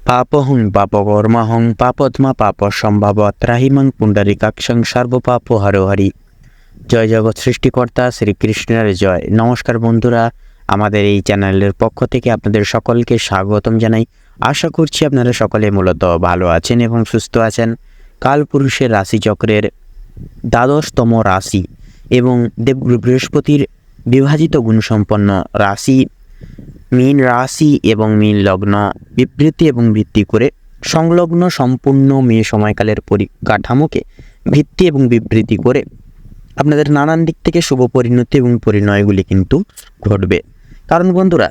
পাপহং পাপকর্মহং পাপত্মা পাপ সম্ভাব ত্রাহিমাং পুণ্ডরিকাক্ষং সর্বপাপ হরি। জয় জগৎ সৃষ্টিকর্তা শ্রীকৃষ্ণের জয়। নমস্কার বন্ধুরা, আমাদের এই চ্যানেলের পক্ষ থেকে আপনাদের সকলকে স্বাগতম জানাই। আশা করছি আপনারা সকলে মূলত ভালো আছেন এবং সুস্থ আছেন। কালপুরুষের রাশিচক্রের দ্বাদশতম রাশি এবং দেবগুরু বৃহস্পতির বিভাজিত গুণসম্পন্ন রাশি মীন রাশি এবং মীন লগ্ন বিবৃতি এবং ভিত্তি করে সংলগ্ন সম্পূর্ণ মে সময়কালের পরিকাঠামোকে ভিত্তি এবং বিবৃতি করে আপনাদের নানান দিক থেকে শুভ পরিণতি এবং পরিণয়গুলি কিন্তু ঘটবে। কারণ বন্ধুরা,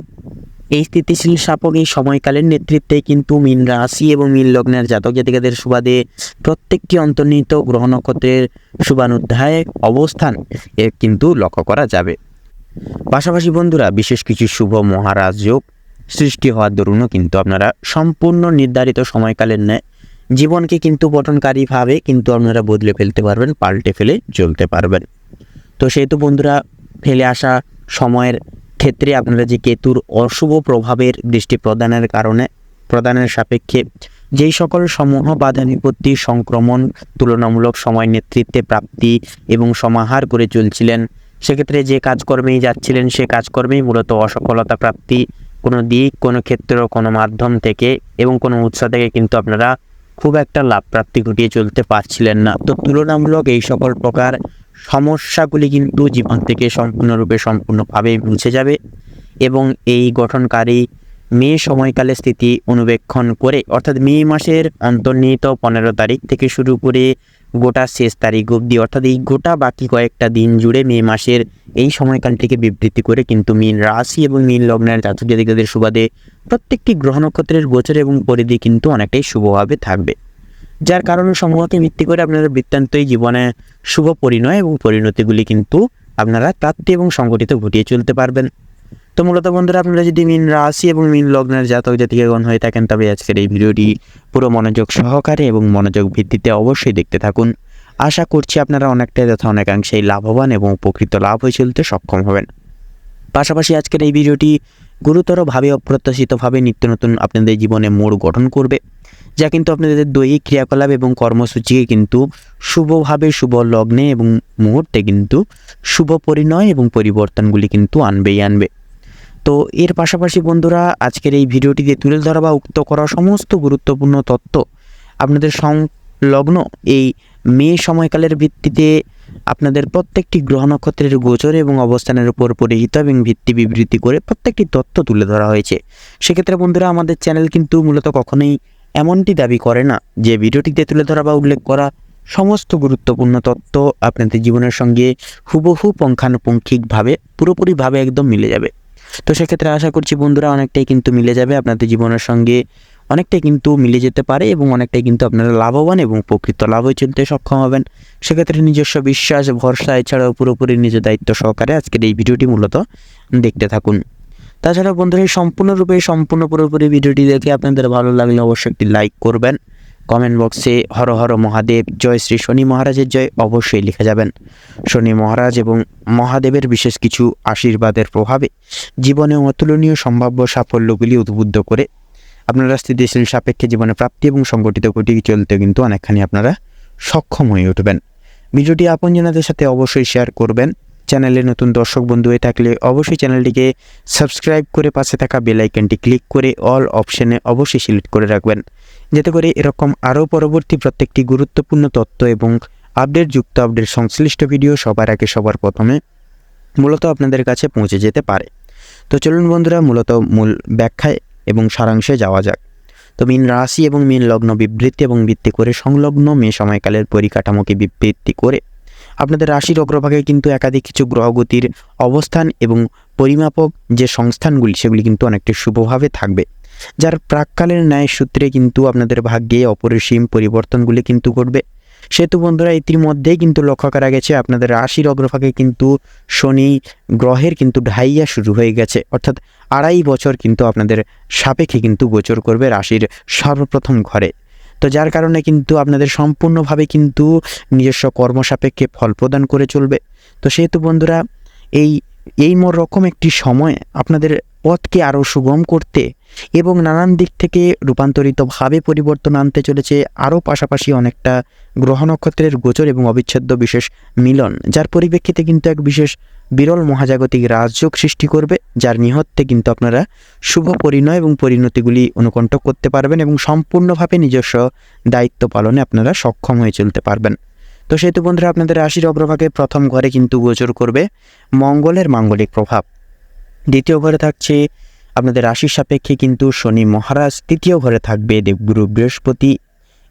এই স্থিতিশীল শাপক এই সময়কালের নেতৃত্বে কিন্তু মীন রাশি এবং মীন লগ্নের জাতক জাতিকাদের সুবাদে প্রত্যেকটি অন্তর্নিহিত গ্রহ নক্ষত্রের শুভানুধ্যায় অবস্থান এর কিন্তু লক্ষ্য করা যাবে। পাশাপাশি বন্ধুরা, বিশেষ কিছু শুভ মহারাজ যোগ সৃষ্টি হওয়ার দরুনও কিন্তু আপনারা সম্পূর্ণ নির্ধারিত সময়কালের ন্যায় জীবনকে কিন্তু পঠনকারীভাবে কিন্তু আপনারা বদলে ফেলতে পারবেন, পাল্টে ফেলে চলতে পারবেন। তো সেহেতু বন্ধুরা, ফেলে আসা সময়ের ক্ষেত্রে আপনারা যে কেতুর অশুভ প্রভাবের দৃষ্টি প্রদানের সাপেক্ষে যেই সকল সমূহ বাধা বিপত্তি সংক্রমণ তুলনামূলক সময় নেতৃত্বে প্রাপ্তি এবং সমাহার করে চলছিলেন, সেক্ষেত্রে যে কাজকর্মেই যাচ্ছিলেন সে কাজকর্মেই মূলত অসফলতা প্রাপ্তি, কোনো দিক, কোনো ক্ষেত্র, কোনো মাধ্যম থেকে এবং কোনো উৎস থেকে কিন্তু আপনারা খুব একটা লাভ প্রাপ্তি ঘটিয়ে চলতে পারছিলেন না। তো তুলনামূলক এই সকল প্রকার সমস্যাগুলি কিন্তু জীবন থেকে সম্পূর্ণভাবে মুছে যাবে এবং এই গঠনকারী মে সময়কালের স্থিতি অনুবেক্ষণ করে, অর্থাৎ মে মাসের অন্তর্নিহিত 15 তারিখ থেকে শুরু করে গোটা শেষ তারিখ অবধি, অর্থাৎ এই গোটা বাকি কয়েকটা দিন জুড়ে মে মাসের এই সময়কালটিকে বিবৃতি করে কিন্তু মীন রাশি এবং মীন লগ্নের জাতক জাতিকাদের সুবাদে প্রত্যেকটি গ্রহ নক্ষত্রের গোচর এবং পরিধি কিন্তু অনেকটাই শুভভাবে থাকবে, যার কারণে সমূহকে ভিত্তি করে আপনারা বৃত্তান্তই জীবনে শুভ পরিণয় এবং পরিণতিগুলি কিন্তু আপনারা তাত্ত্বিক এবং সংগঠিত ঘটিয়ে চলতে পারবেন। তো মূলত বন্ধুরা, আপনারা যদি মীন রাশি এবং মীন লগ্নের জাতক জাতিকাগণ হয়ে থাকেন, তবে আজকের এই ভিডিওটি পুরো মনোযোগ সহকারে এবং মনোযোগ ভিত্তিতে অবশ্যই দেখতে থাকুন। আশা করছি আপনারা অনেকটাই তথা অনেকাংশেই লাভবান এবং উপকৃত লাভ হয়ে চলতে সক্ষম হবেন। পাশাপাশি আজকের এই ভিডিওটি গুরুতরভাবে অপ্রত্যাশিতভাবে নিত্য নতুন আপনাদের জীবনে মোড় গঠন করবে, যা কিন্তু আপনাদের দৈহিক ক্রিয়াকলাপ এবং কর্মসূচিকে কিন্তু শুভভাবে শুভ লগ্নে এবং মুহূর্তে কিন্তু শুভ পরিণয় এবং পরিবর্তনগুলি কিন্তু আনবে। তো এর পাশাপাশি বন্ধুরা, আজকের এই ভিডিওটিতে তুলে ধরা বা উক্ত করা সমস্ত গুরুত্বপূর্ণ তথ্য আপনাদের সংলগ্ন এই মে সময়কালের ভিত্তিতে আপনাদের প্রত্যেকটি গ্রহ নক্ষত্রের গোচর এবং অবস্থানের উপর পরিহিত এবং ভিত্তি বিবৃতি করে প্রত্যেকটি তথ্য তুলে ধরা হয়েছে। সেক্ষেত্রে বন্ধুরা, আমাদের চ্যানেল কিন্তু মূলত কখনোই এমনটি দাবি করে না যে ভিডিওটিতে তুলে ধরা বা উল্লেখ করা সমস্ত গুরুত্বপূর্ণ তথ্য আপনাদের জীবনের সঙ্গে হুবহু পুঙ্খানুপুঙ্খিকভাবে পুরোপুরিভাবে একদম মিলে যাবে। তো সেক্ষেত্রে আশা করছি বন্ধুরা, অনেকটাই কিন্তু মিলে যাবে, আপনাদের জীবনের সঙ্গে অনেকটাই কিন্তু মিলে যেতে পারে এবং অনেকটাই কিন্তু আপনারা লাভবান এবং প্রকৃত লাভ হয়ে চলতে সক্ষম হবেন। সেক্ষেত্রে নিজস্ব বিশ্বাস, ভরসা এছাড়াও পুরোপুরি নিজ দায়িত্ব সহকারে আজকের এই ভিডিওটি মূলত দেখতে থাকুন। তাছাড়া বন্ধুরা, এই সম্পূর্ণ পুরোপুরি ভিডিওটি দেখে আপনাদের ভালো লাগলে অবশ্যই একটি লাইক করবেন। কমেন্ট বক্সে হর হর মহাদেব, জয় শ্রী শনি মহারাজের জয় অবশ্যই লিখে যাবেন। শনি মহারাজ এবং মহাদেবের বিশেষ কিছু আশীর্বাদের প্রভাবে জীবনে অতুলনীয় সম্ভাব্য সাফল্যগুলি উদ্বুদ্ধ করে আপনারা স্থিতিশীল সাপেক্ষে জীবনে প্রাপ্তি এবং সংগঠিত ঘটিয়ে চলতে কিন্তু অনেকখানি আপনারা সক্ষম হয়ে উঠবেন। ভিডিওটি আপনজনদের সাথে অবশ্যই শেয়ার করবেন। চ্যানেলে নতুন দর্শক বন্ধু হয়ে থাকলে অবশ্যই চ্যানেলটিকে সাবস্ক্রাইব করে পাশে থাকা বেল আইকনটি ক্লিক করে অল অপশনে অবশ্যই সিলেক্ট করে রাখবেন, যাতে করে এরকম আরও পরবর্তী প্রত্যেকটি গুরুত্বপূর্ণ তথ্য এবং আপডেট সংশ্লিষ্ট ভিডিও সবার আগে সবার প্রথমে মূলত আপনাদের কাছে পৌঁছে যেতে পারে। তো চলুন বন্ধুরা, মূলত মূল ব্যাখ্যায় এবং সারাংশে যাওয়া যাক। তো মীন রাশি এবং মীন লগ্ন বিবৃতি এবং ভিত্তি করে সংলগ্ন মে সময়কালের পরিকাঠামোকে বিবৃতি করে আপনাদের রাশির অগ্রভাগে কিন্তু একাধিক কিছু গ্রহগতির অবস্থান এবং পরিমাপক যে সংস্থানগুলি সেগুলি কিন্তু অনেকটা শুভভাবে থাকবে, যার প্রাককালের ন্যায় সূত্রে কিন্তু আপনাদের ভাগ্যে অপরিসীম পরিবর্তনগুলি কিন্তু ঘটবে। সেহেতু বন্ধুরা, ইতিমধ্যেই কিন্তু লক্ষ্য করা গেছে আপনাদের রাশির অগ্রভাগে কিন্তু শনি গ্রহের কিন্তু ঢাইয়া শুরু হয়ে গেছে, অর্থাৎ 2.5 বছর কিন্তু আপনাদের সাপেক্ষে কিন্তু গোচর করবে রাশির সর্বপ্রথম ঘরে। তো যার কারণে কিন্তু আপনাদের সম্পূর্ণভাবে কিন্তু নিজস্ব কর্মসাপেক্ষে ফল প্রদান করে চলবে। তো সেহেতু বন্ধুরা, এই রকম একটি সময় আপনাদের পথকে আরও সুগম করতে এবং নানান দিক থেকে রূপান্তরিতভাবে পরিবর্তন আনতে চলেছে। আরও পাশাপাশি অনেকটা গ্রহ নক্ষত্রের গোচর এবং অবিচ্ছেদ্য বিশেষ মিলন, যার পরিপ্রেক্ষিতে কিন্তু এক বিশেষ বিরল মহাজাগতিক রাজযোগ সৃষ্টি করবে, যার নিহত্তে কিন্তু আপনারা শুভ পরিণয় এবং পরিণতিগুলি অনুকণ্ঠ করতে পারবেন এবং সম্পূর্ণভাবে নিজস্ব দায়িত্ব পালনে আপনারা সক্ষম হয়ে চলতে পারবেন। তো সেহেতু বন্ধুরা, আপনাদের রাশির অগ্রভাগে প্রথম ঘরে কিন্তু গোচর করবে মঙ্গলের মাঙ্গলিক প্রভাব। দ্বিতীয় ঘরে থাকছে আপনাদের রাশির সাপেক্ষে কিন্তু শনি মহারাজ। তৃতীয় ঘরে থাকবে দেবগুরু বৃহস্পতি।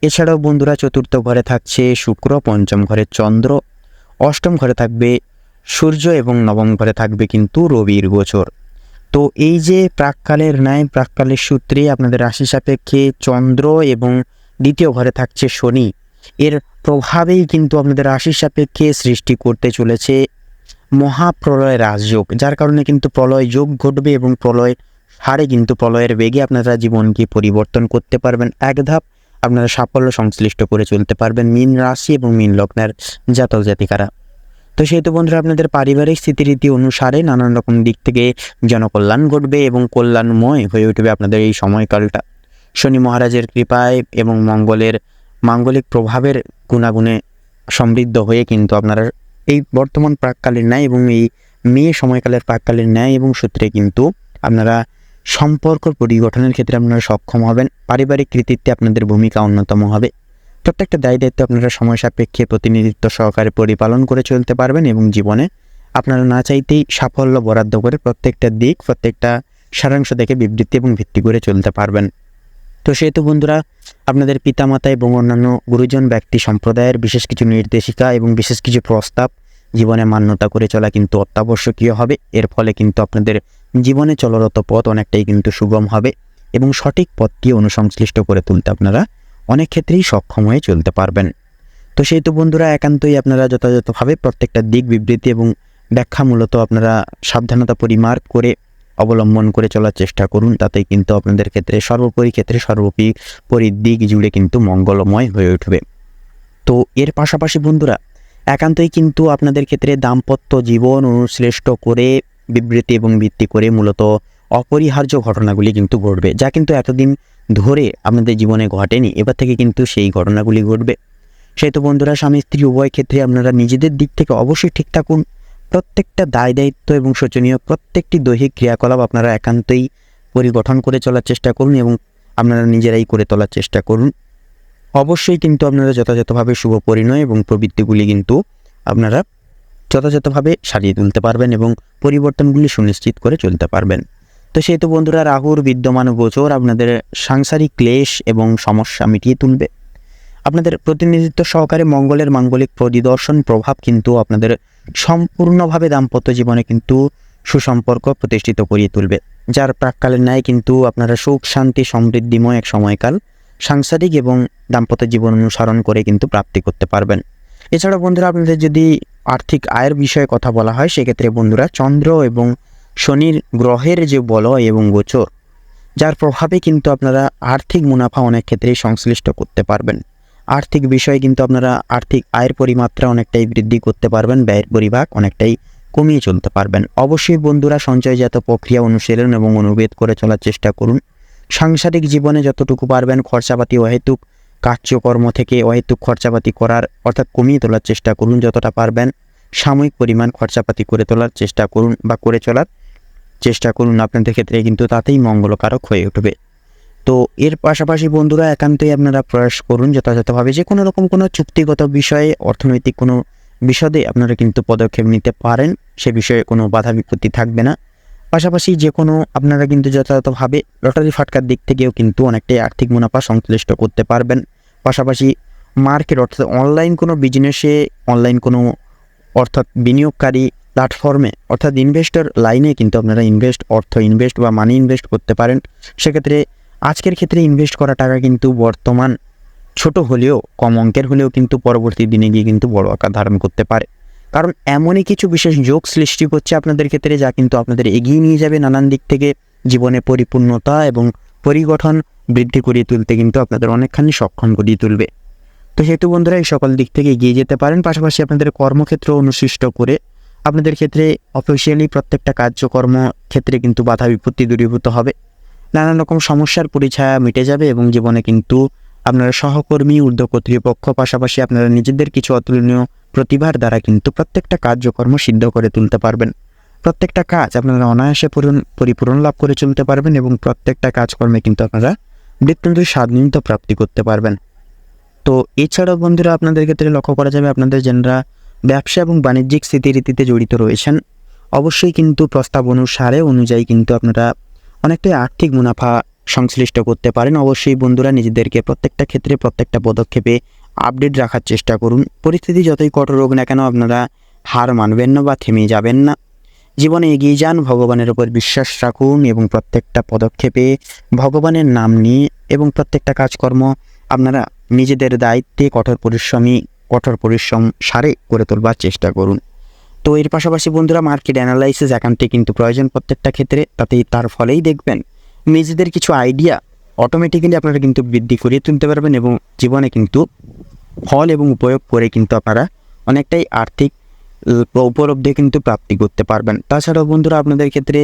এছাড়াও বন্ধুরা চতুর্থ ঘরে থাকছে শুক্র, পঞ্চম ঘরে চন্দ্র, অষ্টম ঘরে থাকবে সূর্য এবং নবম ঘরে থাকবে কিন্তু রবির গোচর। তো এই যে প্রাককালের ন্যায় প্রাককালের সূত্রে আপনাদের রাশি সাপেক্ষে চন্দ্র এবং দ্বিতীয় ঘরে থাকছে শনি, এর প্রভাবেই কিন্তু আপনাদের রাশির সাপেক্ষে সৃষ্টি করতে চলেছে মহাপ্রলয় রাজযোগ, যার কারণে কিন্তু প্রলয় যোগ ঘটবে এবং প্রলয় হারে কিন্তু প্রলয়ের বেগে আপনারা জীবনকে পরিবর্তন করতে পারবেন। এক ধাপ আপনারা সাফল্য সংশ্লিষ্ট করে চলতে পারবেন মীন রাশি এবং মীন লগ্নের জাতক জাতিকারা। তো সেহেতু বন্ধুরা, আপনাদের পারিবারিক স্থিতিরীতি অনুসারে নানান রকম দিক থেকে জনকল্যাণ ঘটবে এবং কল্যাণময় হয়ে উঠবে আপনাদের এই সময়কালটা। শনি মহারাজের কৃপায় এবং মঙ্গলের মাঙ্গলিক প্রভাবের গুণাগুণে সমৃদ্ধ হয়ে কিন্তু আপনারা এই বর্তমান প্রাককালের ন্যায় এবং এই মে সময়কালের প্রাককালের ন্যায় এবং সূত্রে কিন্তু আপনারা সম্পর্ক পরিগঠনের ক্ষেত্রে আপনারা সক্ষম হবেন। পারিবারিক কৃতিত্বে আপনাদের ভূমিকা অন্যতম হবে। প্রত্যেকটা দায়িত্ব আপনারা সময় সাপেক্ষে প্রতিনিধিত্ব সহকারে পরিপালন করে চলতে পারবেন এবং জীবনে আপনারা না চাইতেই সাফল্য বরাদ্দ করে প্রত্যেকটা দিক, প্রত্যেকটা সারাংশ দেখে বিবৃতি এবং ভিত্তি করে চলতে পারবেন। তো সেহেতু বন্ধুরা, আপনাদের পিতামাতা এবং অন্যান্য গুরুজন ব্যক্তি সম্প্রদায়ের বিশেষ কিছু নির্দেশিকা এবং বিশেষ কিছু প্রস্তাব জীবনে মান্যতা করে চলা কিন্তু অত্যাবশ্যকীয় হবে। এর ফলে কিন্তু আপনাদের জীবনে চলরত পথ অনেকটাই কিন্তু সুগম হবে এবং সঠিক পথটি অনুসংশ্লিষ্ট করে তুলতে আপনারা অনেক ক্ষেত্রেই সক্ষম হয়ে চলতে পারবেন। তো সেহেতু বন্ধুরা, একান্তই আপনারা যথাযথভাবে প্রত্যেকটা দিক বিবৃতি এবং ব্যাখ্যা মূলত আপনারা সাবধানতা পরিমার্ক করে অবলম্বন করে চলার চেষ্টা করুন। তাতে কিন্তু আপনাদের ক্ষেত্রে সর্বোপরি দিক জুড়ে কিন্তু মঙ্গলময় হয়ে উঠবে। তো এর পাশাপাশি বন্ধুরা, একান্তই কিন্তু আপনাদের ক্ষেত্রে দাম্পত্য জীবন অনুশ্লিষ্ট করে বিবৃতি এবং ভিত্তি করে মূলত অপরিহার্য ঘটনাগুলি কিন্তু ঘটবে, যা কিন্তু এতদিন ধরে আপনাদের জীবনে ঘটেনি। এবার থেকে কিন্তু সেই ঘটনাগুলি ঘটবে। সেহেতু বন্ধুরা, স্বামী স্ত্রী উভয় ক্ষেত্রে আপনারা নিজেদের দিক থেকে অবশ্যই ঠিক থাকুন। প্রত্যেকটা দায়িত্ব এবং শোচনীয় প্রত্যেকটি দৈহিক ক্রিয়াকলাপ আপনারা একান্তই পরিগঠন করে চলার চেষ্টা করুন এবং আপনারা নিজেরাই করে তোলার চেষ্টা করুন। অবশ্যই কিন্তু আপনারা যথাযথভাবে শুভ পরিণয় এবং প্রবৃত্তিগুলি কিন্তু আপনারা যথাযথভাবে সারিয়ে তুলতে পারবেন এবং পরিবর্তনগুলি সুনিশ্চিত করে চলতে পারবেন। তো সেহেতু বন্ধুরা, রাহুর বিদ্যমান গোচর আপনাদের সাংসারিক ক্লেশ এবং সমস্যা মিটিয়ে তুলবে। আপনাদের প্রতিনিধিত্ব সহকারে মঙ্গলের মাঙ্গলিক পরিদর্শন প্রভাব কিন্তু আপনাদের সম্পূর্ণভাবে দাম্পত্য জীবনে কিন্তু সুসম্পর্ক প্রতিষ্ঠিত করিয়ে তুলবে, যার প্রাককালের ন্যায় কিন্তু আপনারা সুখ শান্তি সমৃদ্ধিময় এক সময়কাল সাংসারিক এবং দাম্পত্য জীবন অনুসরণ করে কিন্তু প্রাপ্তি করতে পারবেন। এছাড়া বন্ধুরা, আপনাদের যদি আর্থিক আয়ের বিষয়ে কথা বলা হয়, সেক্ষেত্রে বন্ধুরা চন্দ্র এবং শনির গ্রহের যে বলয় এবং গোচর, যার প্রভাবে কিন্তু আপনারা আর্থিক মুনাফা অনেক ক্ষেত্রেই সংশ্লিষ্ট করতে পারবেন। আর্থিক বিষয়ে কিন্তু আপনারা আর্থিক আয়ের পরিমাত্রা অনেকটাই বৃদ্ধি করতে পারবেন, ব্যয়ের পরিভাগ অনেকটাই কমিয়ে চলতে পারবেন। অবশ্যই বন্ধুরা, সঞ্চয়জাত প্রক্রিয়া অনুশীলন এবং অনুভেদ করে চলার চেষ্টা করুন। সাংসারিক জীবনে যতটুকু পারবেন খরচাপাতি অহেতুক কার্যকর্ম থেকে অহেতুক খরচাপাতি করার অর্থাৎ কমিয়ে তোলার চেষ্টা করুন। যতটা পারবেন সাময়িক পরিমাণ খরচাপাতি করে তোলার চেষ্টা করুন বা করে চলার চেষ্টা করুন। আপনাদের ক্ষেত্রে কিন্তু তাতেই মঙ্গলকারক হয়ে উঠবে। তো এর পাশাপাশি বন্ধুরা, একান্তই আপনারা প্রয়াস করুন যথাযথভাবে যে কোনো রকম কোনো চুক্তিগত বিষয়ে, অর্থনৈতিক কোনো বিশদে আপনারা কিন্তু পদক্ষেপ নিতে পারেন, সে বিষয়ে কোনো বাধা বিপত্তি থাকবে না। পাশাপাশি যে কোনো আপনারা কিন্তু যথাযথভাবে লটারি ফাটকার দিক থেকেও কিন্তু অনেকটাই আর্থিক মুনাফা সংশ্লিষ্ট করতে পারবেন। পাশাপাশি মার্কেট অর্থাৎ অনলাইন কোনো বিজনেসে, অনলাইন কোনো অর্থাৎ বিনিয়োগকারী প্ল্যাটফর্মে অর্থাৎ ইনভেস্টর লাইনে কিন্তু আপনারা অর্থ ইনভেস্ট বা মানি ইনভেস্ট করতে পারেন। সেক্ষেত্রে আজকের ক্ষেত্রে ইনভেস্ট করা টাকা কিন্তু বর্তমান ছোট হলেও, কম অঙ্কের হলেও কিন্তু পরবর্তী দিনে গিয়ে কিন্তু বড় আকার ধারণ করতে পারে। কারণ এমনই কিছু বিশেষ যোগ সৃষ্টি করছে আপনাদের ক্ষেত্রে, যা কিন্তু আপনাদের এগিয়ে নিয়ে যাবে নানান দিক থেকে, জীবনে পরিপূর্ণতা এবং পরিগঠন বৃদ্ধি করিয়ে তুলতে কিন্তু আপনাদের অনেকখানি সক্ষম করিয়ে তুলবে। তো সেহেতু বন্ধুরা, এই সকল দিক থেকে এগিয়ে যেতে পারেন। পাশাপাশি আপনাদের কর্মক্ষেত্র অনুসৃষ্ট করে আপনাদের ক্ষেত্রে অফিসিয়ালি প্রত্যেকটা কার্যকর্ম ক্ষেত্রে কিন্তু বাধা বিপত্তি দূরীভূত হবে। নানান রকম সমস্যার পরিছায়া মিটে যাবে এবং জীবনে কিন্তু আপনারা সহকর্মী, ঊর্ধ্ব কর্তৃপক্ষ, পাশাপাশি আপনারা নিজেদের কিছু অতুলনীয় প্রতিভার দ্বারা কিন্তু প্রত্যেকটা কার্যকর্ম সিদ্ধ করে তুলতে পারবেন। প্রত্যেকটা কাজ আপনারা অনায়াসে পরিপূরণ লাভ করে চলতে পারবেন এবং প্রত্যেকটা কাজকর্মে কিন্তু আপনারা বৃত্তান্ত স্বাধীনতা প্রাপ্তি করতে পারবেন। তো এছাড়াও বন্ধুরা আপনাদের ক্ষেত্রে লক্ষ্য করা যাবে আপনাদের যারা ব্যবসা এবং বাণিজ্যিক স্মৃতিরীতিতে জড়িত রয়েছেন, অবশ্যই কিন্তু প্রস্তাব অনুযায়ী কিন্তু আপনারা অনেকটাই আর্থিক মুনাফা সংশ্লিষ্ট করতে পারেন। অবশ্যই বন্ধুরা নিজেদেরকে প্রত্যেকটা ক্ষেত্রে প্রত্যেকটা পদক্ষেপে আপডেট রাখার চেষ্টা করুন। পরিস্থিতি যতই কঠোর হোক না কেন আপনারা হার মানবেন না বা থেমে যাবেন না। জীবনে এগিয়ে যান, ভগবানের উপর বিশ্বাস রাখুন এবং প্রত্যেকটা পদক্ষেপে ভগবানের নাম নিয়ে এবং প্রত্যেকটা কাজকর্ম আপনারা নিজেদের দায়িত্বে কঠোর পরিশ্রম সারে করে তোলবার চেষ্টা করুন। তো এর পাশাপাশি বন্ধুরা মার্কেট অ্যানালাইসিস একান্তই কিন্তু প্রয়োজন প্রত্যেকটা ক্ষেত্রে, তার ফলেই দেখবেন নিজেদের কিছু আইডিয়া অটোমেটিক্যালি আপনারা কিন্তু বৃদ্ধি করিয়ে তুলতে পারবেন এবং জীবনে কিন্তু ফল এবং উপয়োগ করে কিন্তু আপনারা অনেকটাই আর্থিক উপলব্ধি কিন্তু প্রাপ্তি করতে পারবেন। তাছাড়াও বন্ধুরা আপনাদের ক্ষেত্রে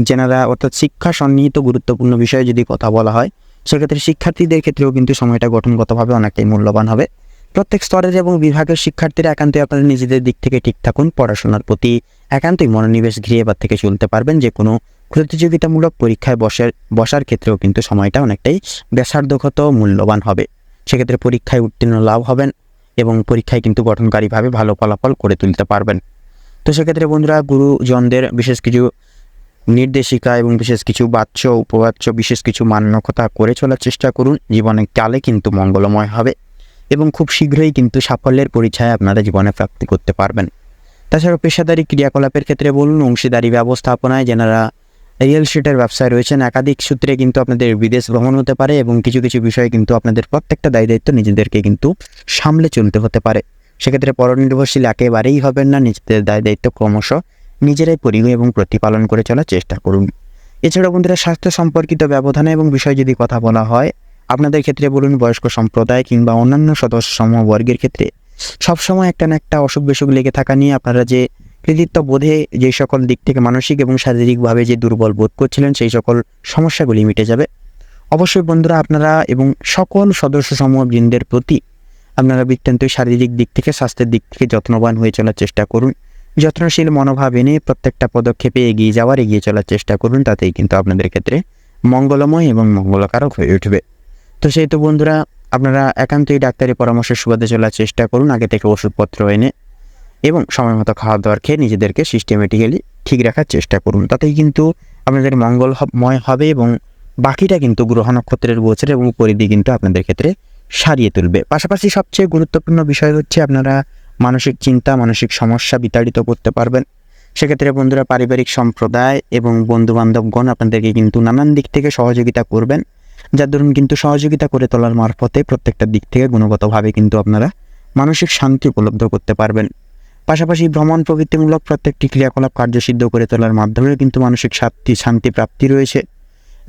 যারা অর্থাৎ শিক্ষা সন্নিহিত গুরুত্বপূর্ণ বিষয়ে যদি কথা বলা হয়, সেক্ষেত্রে শিক্ষার্থীদের ক্ষেত্রেও কিন্তু সময়টা গঠনগতভাবে অনেকটাই মূল্যবান হবে। প্রত্যেক স্তরের এবং বিভাগের শিক্ষার্থীরা একান্তই আপনারা নিজেদের দিক থেকে ঠিক থাকুন, পড়াশোনার প্রতি একান্তই মনোনিবেশ ঘিরে এবার থেকে চলতে পারবেন। যে কোনো প্রতিযোগিতামূলক পরীক্ষায় বসার ক্ষেত্রেও কিন্তু সময়টা অনেকটাই ব্যাসার্ধগত মূল্যবান হবে। সেক্ষেত্রে পরীক্ষায় উত্তীর্ণ লাভ হবেন এবং পরীক্ষায় কিন্তু গঠনকারীভাবে ভালো ফলাফল করে তুলতে পারবেন। তো সেক্ষেত্রে বন্ধুরা গুরুজনদের বিশেষ কিছু নির্দেশিকা এবং বিশেষ কিছু উপবাচ্য বিশেষ কিছু মান্যতা করে চলার চেষ্টা করুন। জীবনে কালে কিন্তু মঙ্গলময় হবে এবং খুব শীঘ্রই কিন্তু সাফল্যের পরিচয় আপনারা জীবনে প্রাপ্তি করতে পারবেন। তাছাড়াও পেশাদারি ক্রিয়াকলাপের ক্ষেত্রে বলুন, অংশীদারি ব্যবস্থাপনায় যারা রিয়েল এস্টেটের ব্যবসায় রয়েছেন, একাধিক সূত্রে কিন্তু আপনাদের বিদেশ ভ্রমণ হতে পারে এবং কিছু কিছু বিষয়ে কিন্তু আপনাদের প্রত্যেকটা দায়িত্ব নিজেদেরকে কিন্তু সামলে চলতে হতে পারে। সেক্ষেত্রে পরনির্ভরশীল একেবারেই হবেন না, নিজেদের দায়িত্ব ক্রমশ নিজেরাই পরিচয় এবং প্রতিপালন করে চলার চেষ্টা করুন। এছাড়াও বন্ধুরা স্বাস্থ্য সম্পর্কিত ব্যবধানে এবং বিষয় যদি কথা বলা হয়, আপনাদের ক্ষেত্রে বলুন বয়স্ক সম্প্রদায় কিংবা অন্যান্য সদস্য সমবর্গের ক্ষেত্রে সবসময় একটা না একটা অসুখ বিসুখ লেগে থাকা নিয়ে আপনারা যে কৃতিত্ব বোধে যে সকল দিক থেকে মানসিক এবং শারীরিকভাবে যে দুর্বল বোধ করছিলেন, সেই সকল সমস্যাগুলি মিটে যাবে। অবশ্যই বন্ধুরা আপনারা এবং সকল সদস্য সমবৃন্দের প্রতি আপনারা বৃত্তান্ত শারীরিক দিক থেকে স্বাস্থ্যের দিক থেকে যত্নবান হয়ে চলার চেষ্টা করুন। যত্নশীল মনোভাব এনে প্রত্যেকটা পদক্ষেপে এগিয়ে চলার চেষ্টা করুন। তাতেই কিন্তু আপনাদের ক্ষেত্রে মঙ্গলময় এবং মঙ্গলকারক হয়ে উঠবে। তো সেহেতু বন্ধুরা আপনারা একান্তই ডাক্তারি পরামর্শের সুবাদে চলার চেষ্টা করুন, আগে থেকে ওষুধপত্র এনে এবং সময় মতো খাওয়া দাওয়ার খেয়ে নিজেদেরকে সিস্টেমেটিক্যালি ঠিক রাখার চেষ্টা করুন। তাতেই কিন্তু আপনাদের মঙ্গলময় হবে এবং বাকিটা কিন্তু গ্রহ নক্ষত্রের গোচর এবং পরিধি কিন্তু আপনাদের ক্ষেত্রে সারিয়ে তুলবে। পাশাপাশি সবচেয়ে গুরুত্বপূর্ণ বিষয় হচ্ছে আপনারা মানসিক চিন্তা, মানসিক সমস্যা বিতাড়িত করতে পারবেন। সেক্ষেত্রে বন্ধুরা পারিবারিক সম্প্রদায় এবং বন্ধুবান্ধবগণ আপনাদেরকে কিন্তু নানান দিক থেকে সহযোগিতা করবেন, যার দরুন কিন্তু সহযোগিতা করে তোলার মারফতে প্রত্যেকটা দিক থেকে গুণগতভাবে কিন্তু আপনারা মানসিক শান্তি উপলব্ধ করতে পারবেন। পাশাপাশি ভ্রমণ প্রবৃত্তিমূলক প্রত্যেকটি ক্রিয়াকলাপ কার্যসিদ্ধ করে তোলার মাধ্যমেও কিন্তু মানসিক শান্তি প্রাপ্তি রয়েছে।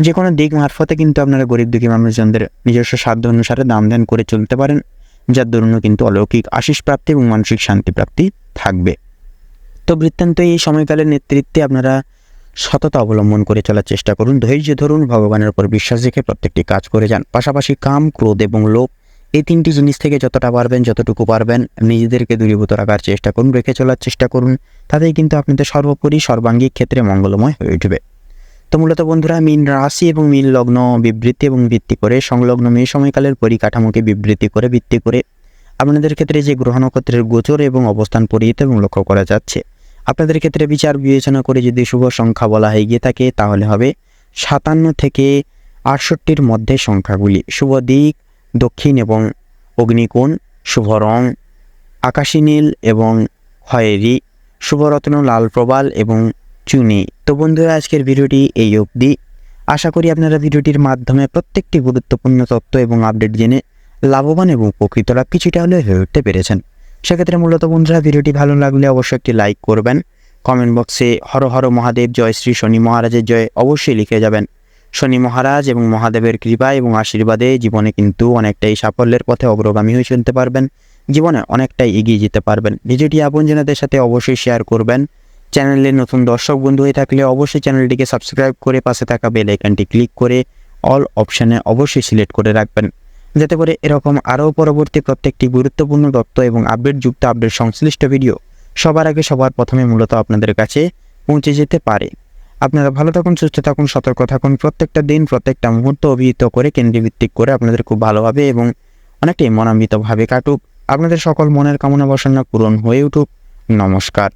যে কোনো দিক মারফতে কিন্তু আপনারা গরিব দুঃখী মানুষজনদের নিজস্ব সাধ্য অনুসারে দান ধ্যান করে চলতে পারেন, যার দরুনও কিন্তু অলৌকিক আশিস প্রাপ্তি এবং মানসিক শান্তি প্রাপ্তি থাকবে। তো বৃত্তান্ত এই সময়কালের নেতৃত্বে আপনারা সততা অবলম্বন করে চলার চেষ্টা করুন, ধৈর্য ধরুন, ভগবানের উপর বিশ্বাস রেখে প্রত্যেকটি কাজ করে যান। পাশাপাশি কাম, ক্রোধ এবং লোভ এই তিনটি জিনিস থেকে যতটুকু পারবেন নিজেদেরকে দূরীভূত রাখার চেষ্টা করুন, রেখে চলার চেষ্টা করুন। তাতেই কিন্তু আপনাদের সর্বোপরি সর্বাঙ্গিক ক্ষেত্রে মঙ্গলময় হয়ে উঠবে। তো মূলত বন্ধুরা মীন রাশি এবং মীন লগ্ন বিবৃতি এবং ভিত্তি করে সংলগ্ন মে সময়কালের পরিকাঠামোকে ভিত্তি করে আপনাদের ক্ষেত্রে যে গ্রহ নক্ষত্রের গোচর এবং অবস্থান পরিহিত এবং লক্ষ্য করা যাচ্ছে, আপনাদের ক্ষেত্রে বিচার বিবেচনা করে যদি শুভ সংখ্যা বলা হয়ে গিয়ে থাকে তাহলে হবে 57 থেকে 68-র মধ্যে সংখ্যাগুলি। শুভ দিক দক্ষিণ এবং অগ্নিকোণ, শুভ রং আকাশী নীল এবং খয়েরি, শুভরত্ন লাল প্রবাল এবং চুনি। তো বন্ধুরা আজকের ভিডিওটি এই অবধি। আশা করি আপনারা ভিডিওটির মাধ্যমে প্রত্যেকটি গুরুত্বপূর্ণ তথ্য এবং আপডেট জেনে লাভবান এবং উপকৃত কিছুটা হলে হয়ে উঠতে পেরেছেন। সেক্ষেত্রে মূলত বন্ধুরা ভিডিওটি ভালো লাগলে অবশ্যই একটি লাইক করবেন, কমেন্ট বক্সে হর হর মহাদেব জয় শ্রী শনি মহারাজের জয় অবশ্যই লিখে যাবেন। শনি মহারাজ এবং মহাদেবের কৃপা এবং আশীর্বাদে জীবনে কিন্তু অনেকটাই সাফল্যের পথে অগ্রগামী হয়ে চলতে পারবেন, জীবনে অনেকটাই এগিয়ে যেতে পারবেন। ভিডিওটি আপনজনদের সাথে অবশ্যই শেয়ার করবেন চ্যানেলে নতুন দর্শক বন্ধু হয়ে থাকলে অবশ্যই চ্যানেলটিকে সাবস্ক্রাইব করে পাশে থাকা বেল আইকনটি ক্লিক করে অল অপশানে অবশ্যই সিলেক্ট করে রাখবেন, যাতে করে এরকম আরও পরবর্তী প্রত্যেকটি গুরুত্বপূর্ণ তথ্য এবং আপডেট সংশ্লিষ্ট ভিডিও সবার আগে সবার প্রথমে মূলত আপনাদের কাছে পৌঁছে যেতে পারে। আপনারা ভালো থাকুন, সুস্থ থাকুন, সতর্ক থাকুন। প্রত্যেকটা দিন প্রত্যেকটা মুহূর্ত অভিহিত করে কেন্দ্রীভিত্তিক করে আপনাদের খুব ভালোভাবে এবং অনেকটাই মনান্বিতভাবে কাটুক। আপনাদের সকল মনের কামনা বাসনা পূরণ হয়ে উঠুক। নমস্কার।